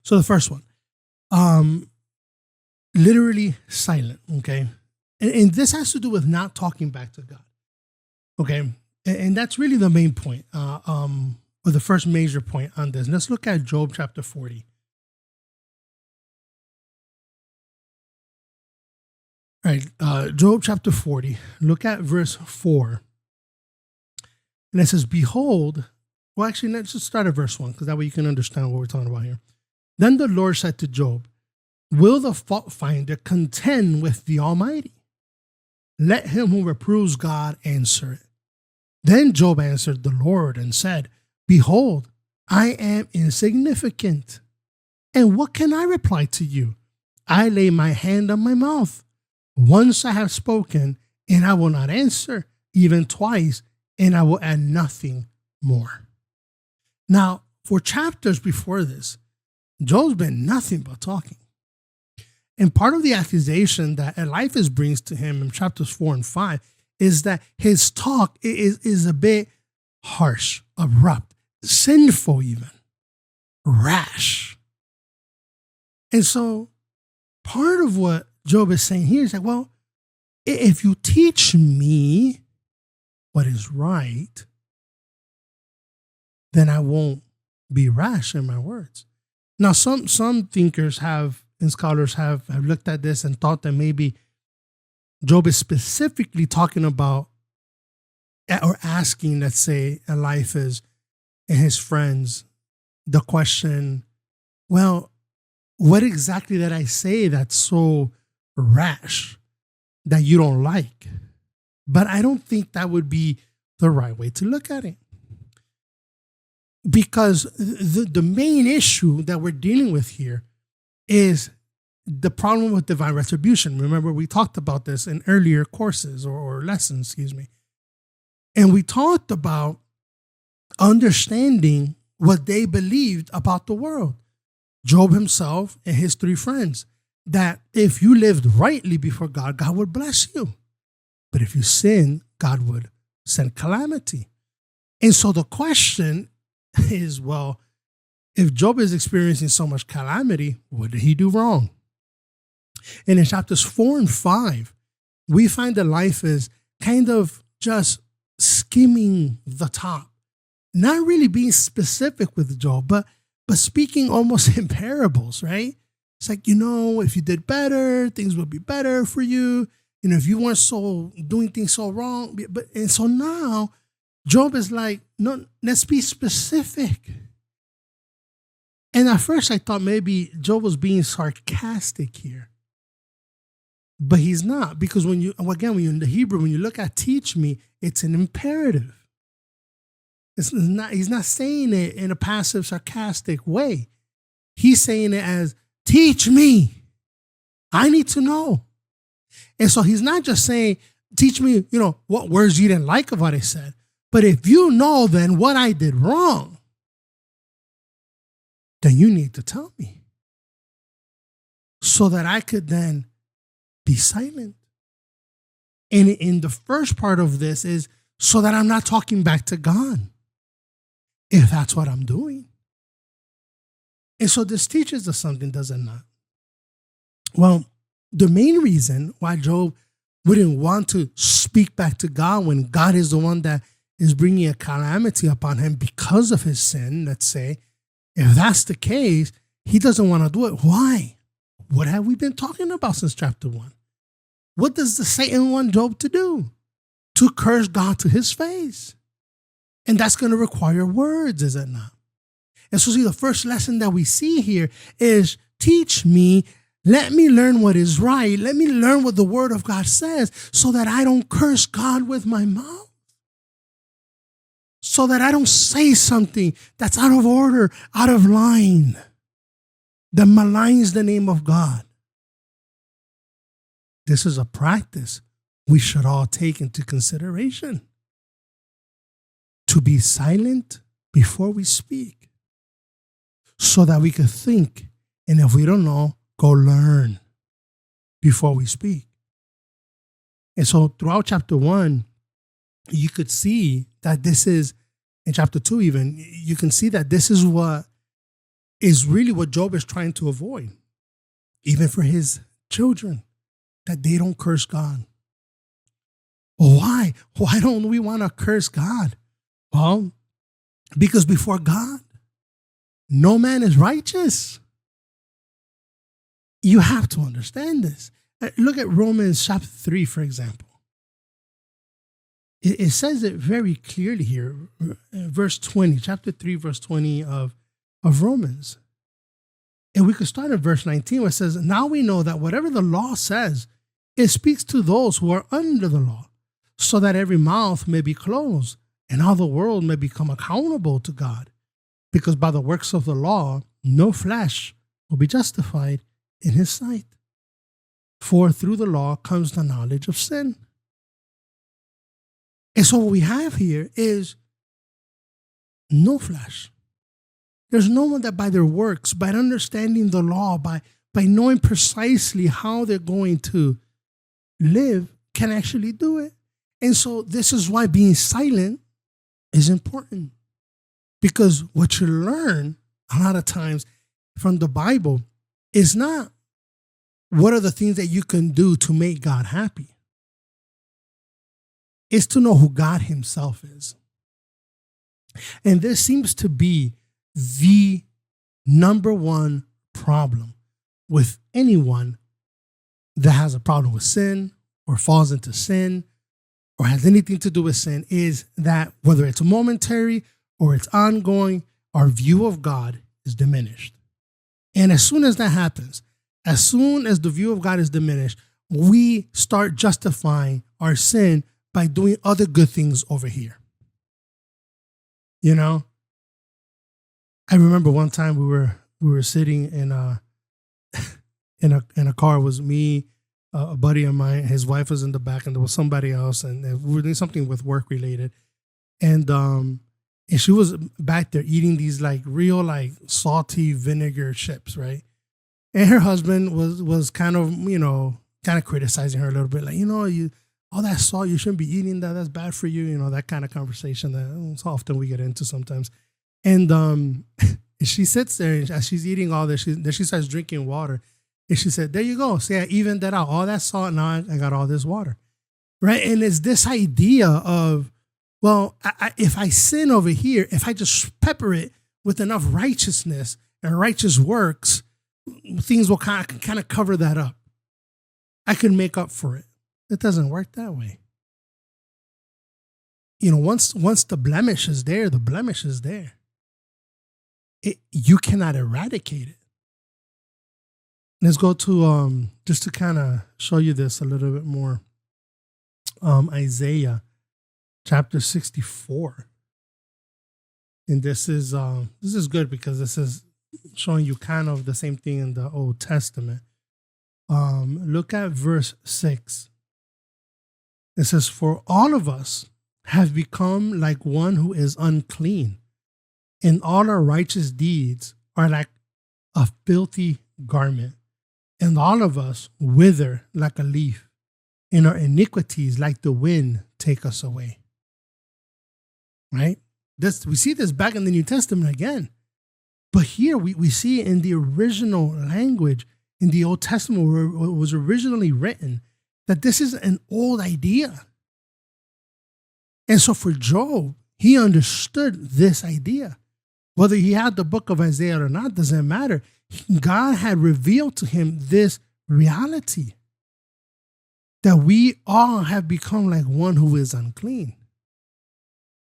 So the first one, literally silent, okay? And this has to do with not talking back to God, okay? And that's really the main point, or the first major point on this. Let's look at Job chapter 40. All right, Job chapter 40, look at verse 4. And it says, behold, well, actually, let's just start at verse 1, because that way you can understand what we're talking about here. Then the Lord said to Job, will the fault finder contend with the Almighty? Let him who reproves God answer it. Then Job answered the Lord and said, behold, I am insignificant. And what can I reply to you? I lay my hand on my mouth. Once I have spoken, and I will not answer, even twice, and I will add nothing more. Now, for chapters before this, Job's been nothing but talking. And part of the accusation that Eliphaz brings to him in chapters 4 and 5 is that his talk is a bit harsh, abrupt, sinful even, rash. And so part of what Job is saying here is that, well, if you teach me what is right, then I won't be rash in my words. Now, some thinkers have, and scholars have looked at this and thought that maybe Job is specifically talking about or asking, let's say, Eliphaz and his friends the question, well, what exactly did I say that's so rash that you don't like? But I don't think that would be the right way to look at it. Because the main issue that we're dealing with here is the problem with divine retribution. Remember, we talked about this in earlier courses or lessons, And we talked about understanding what they believed about the world. Job himself and his 3 friends, that if you lived rightly before God, God would bless you. But if you sin, God would send calamity. And so the question is, well, if Job is experiencing so much calamity, what did he do wrong? And in chapters 4 and 5, we find that life is kind of just skimming the top, not really being specific with Job, but speaking almost in parables, right? It's like, if you did better, things would be better for you. If you weren't so doing things so wrong. And so now Job is like, no, let's be specific. And at first I thought maybe Job was being sarcastic here. But he's not, because when you're in the Hebrew, when you look at teach me, it's an imperative. He's not saying it in a passive, sarcastic way. He's saying it as, teach me. I need to know. And so he's not just saying, teach me, what words you didn't like of what I said. But if you know then what I did wrong, then you need to tell me so that I could then be silent. And in the first part of this is so that I'm not talking back to God, if that's what I'm doing. And so this teaches us something, does it not? Well, the main reason why Job wouldn't want to speak back to God when God is the one that is bringing a calamity upon him because of his sin, let's say, if that's the case, he doesn't want to do it. Why? What have we been talking about since chapter 1? What does the Satan want Job to do? To curse God to his face. And that's going to require words, is it not? And so see, the first lesson that we see here is teach me, let me learn what is right. Let me learn what the word of God says so that I don't curse God with my mouth. So that I don't say something that's out of order, out of line, that maligns the name of God. This is a practice we should all take into consideration. To be silent before we speak, so that we could think, and if we don't know, go learn before we speak. And so throughout chapter 1, you could see that this is, in chapter 2 even, you can see that this is what is really what Job is trying to avoid, even for his children, that they don't curse God. Why? Why don't we want to curse God? Well, because before God, no man is righteous. You have to understand this. Look at Romans chapter 3, for example. It says it very clearly here, verse 20, chapter 3, verse 20 of Romans. And we could start at verse 19 where it says, now we know that whatever the law says, it speaks to those who are under the law, so that every mouth may be closed and all the world may become accountable to God. Because by the works of the law, no flesh will be justified in his sight. For through the law comes the knowledge of sin. And so what we have here is no flesh. There's no one that by their works, by understanding the law, by knowing precisely how they're going to live, can actually do it. And so this is why being silent is important. Because what you learn a lot of times from the Bible is not what are the things that you can do to make God happy. It's to know who God himself is. And this seems to be the number one problem with anyone that has a problem with sin or falls into sin or has anything to do with sin, is that whether it's momentary or it's ongoing, our view of God is diminished. And as soon as that happens, as soon as the view of God is diminished, we start justifying our sin by doing other good things over here. You know, I remember one time we were sitting in a car. It was me, a buddy of mine, his wife was in the back, and there was somebody else, and we were doing something with work related. And she was back there eating these like real like salty vinegar chips, right? And her husband was kind of, kind of criticizing her a little bit, like, all that salt, you shouldn't be eating that. That's bad for you. That kind of conversation that so often we get into sometimes. And she sits there, and as she's eating all this, then she starts drinking water. And she said, there you go. See, I evened that out. All that salt, now I got all this water. Right? And it's this idea of, well, if I sin over here, if I just pepper it with enough righteousness and righteous works, things will kind of cover that up. I can make up for it. It doesn't work that way. Once the blemish is there, the blemish is there. You cannot eradicate it. Let's go to, just to kind of show you this a little bit more, Isaiah chapter 64. And this is good because this is showing you kind of the same thing in the Old Testament. Look at verse 6. It says, for all of us have become like one who is unclean, and all our righteous deeds are like a filthy garment, and all of us wither like a leaf, and our iniquities like the wind take us away. Right? We see this back in the New Testament again. But here we see it in the original language, in the Old Testament where it was originally written, that this is an old idea. And so for Job, he understood this idea. Whether he had the book of Isaiah or not, doesn't matter. God had revealed to him this reality, that we all have become like one who is unclean.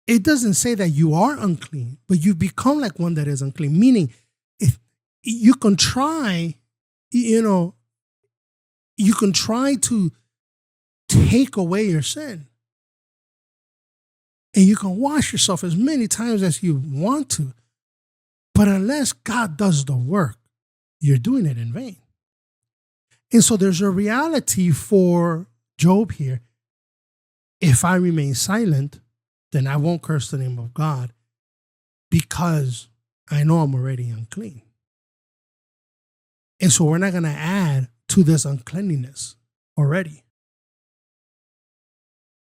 It doesn't say that you are unclean, but you become like one that is unclean. Meaning, if you can try, you can try to take away your sin. And you can wash yourself as many times as you want to. But unless God does the work, you're doing it in vain. And so there's a reality for Job here. If I remain silent, then I won't curse the name of God because I know I'm already unclean. And so we're not going to add to this uncleanliness already.